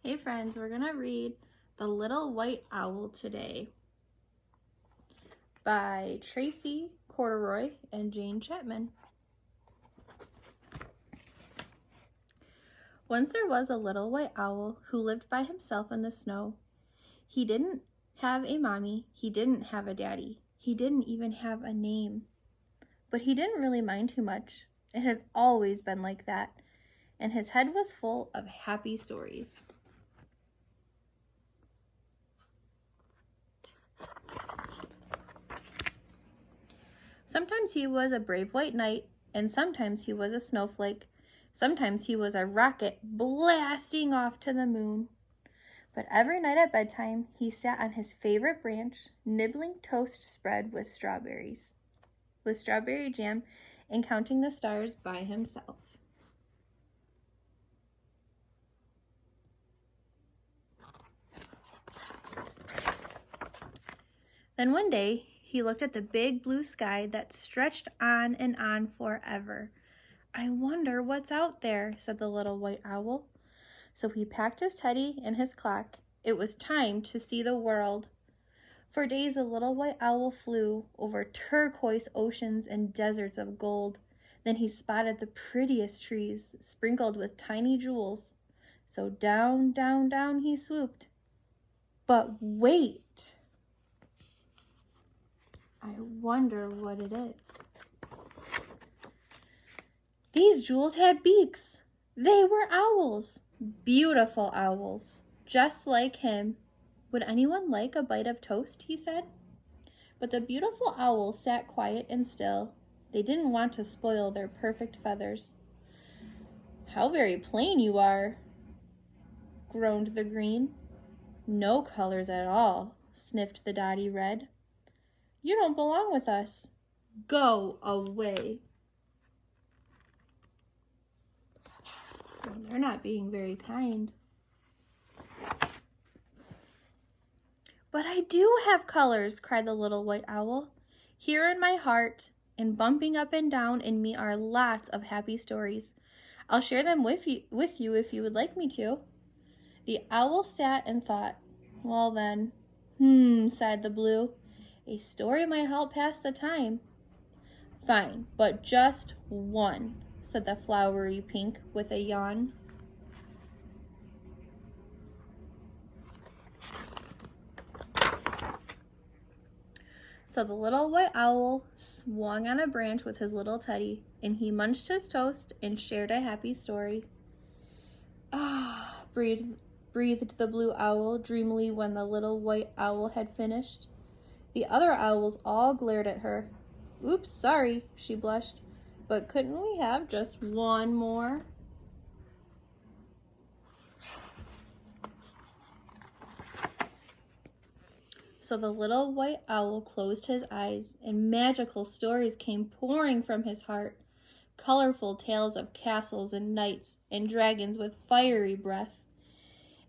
Hey friends, we're gonna read The Little White Owl today by Tracy Corduroy and Jane Chapman. Once there was a little white owl who lived by himself in the snow. He didn't have a mommy, he didn't have a daddy, he didn't even have a name. But he didn't really mind too much. It had always been like that, and his head was full of happy stories. Sometimes he was a brave white knight, and sometimes he was a snowflake. Sometimes he was a rocket blasting off to the moon. But every night at bedtime, he sat on his favorite branch, nibbling toast spread with strawberry jam, and counting the stars by himself. Then one day, he looked at the big blue sky that stretched on and on forever. "I wonder what's out there," said the little white owl. So he packed his teddy and his clock. It was time to see the world. For days the little white owl flew over turquoise oceans and deserts of gold. Then he spotted the prettiest trees sprinkled with tiny jewels. So down, down, down he swooped. But wait! I wonder what it is. These jewels had beaks. They were owls. Beautiful owls, just like him. "Would anyone like a bite of toast?" he said. But the beautiful owls sat quiet and still. They didn't want to spoil their perfect feathers. "How very plain you are," groaned the green. "No colors at all," sniffed the dotty red. "You don't belong with us. Go away." They're not being very kind. "But I do have colors," cried the little white owl. "Here in my heart, and bumping up and down in me are lots of happy stories. I'll share them with you if you would like me to." The owl sat and thought. "Well then, sighed the blue. "A story might help pass the time." "Fine, but just one," said the flowery pink with a yawn. So the little white owl swung on a branch with his little teddy, and he munched his toast and shared a happy story. "Ah," breathed the blue owl dreamily when the little white owl had finished. The other owls all glared at her. "Oops, sorry," she blushed. "But couldn't we have just one more?" So the little white owl closed his eyes, and magical stories came pouring from his heart. Colorful tales of castles and knights and dragons with fiery breath,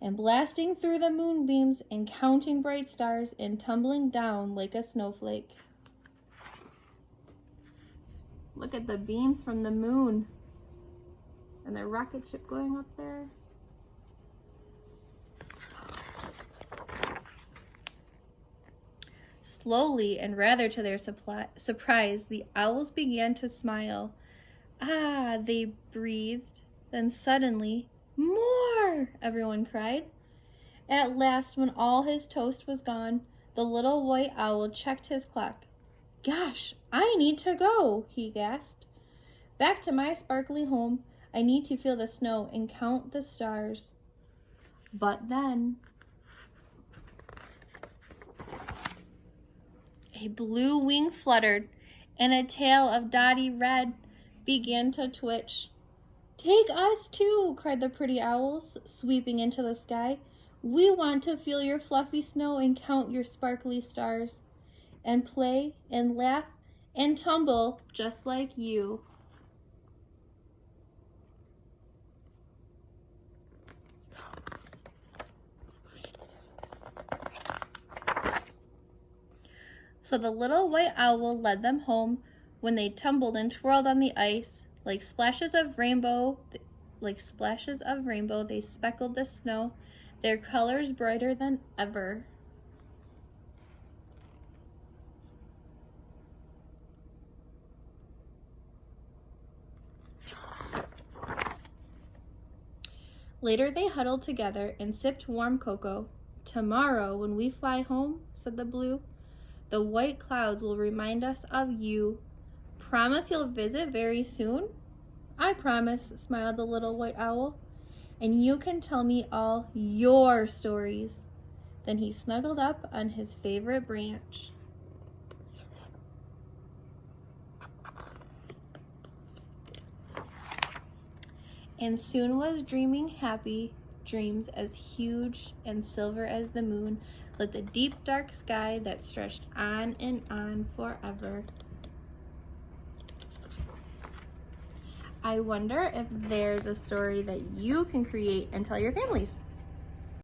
and blasting through the moonbeams and counting bright stars and tumbling down like a snowflake. Look at the beams from the moon and the rocket ship going up there. Slowly, and rather to their surprise, the owls began to smile. "Ah," they breathed. Then suddenly, "More!" everyone cried. At last, when all his toast was gone, the little white owl checked his clock. "Gosh, I need to go," he gasped. "Back to my sparkly home. I need to feel the snow and count the stars." But then a blue wing fluttered, and a tail of dotty red began to twitch. "Take us too," cried the pretty owls, sweeping into the sky. "We want to feel your fluffy snow and count your sparkly stars, and play and laugh and tumble just like you." So the little white owl led them home. When they tumbled and twirled on the ice, like splashes of rainbow, they speckled the snow. their colors brighter than ever. Later they huddled together and sipped warm cocoa. "Tomorrow, when we fly home," said the blue, "the white clouds will remind us of you. Promise you'll visit very soon?" "I promise," smiled the little white owl. "And you can tell me all your stories." Then he snuggled up on his favorite branch. And soon was dreaming happy dreams as huge and silver as the moon lit the deep dark sky that stretched on and on forever. I wonder if there's a story that you can create and tell your families.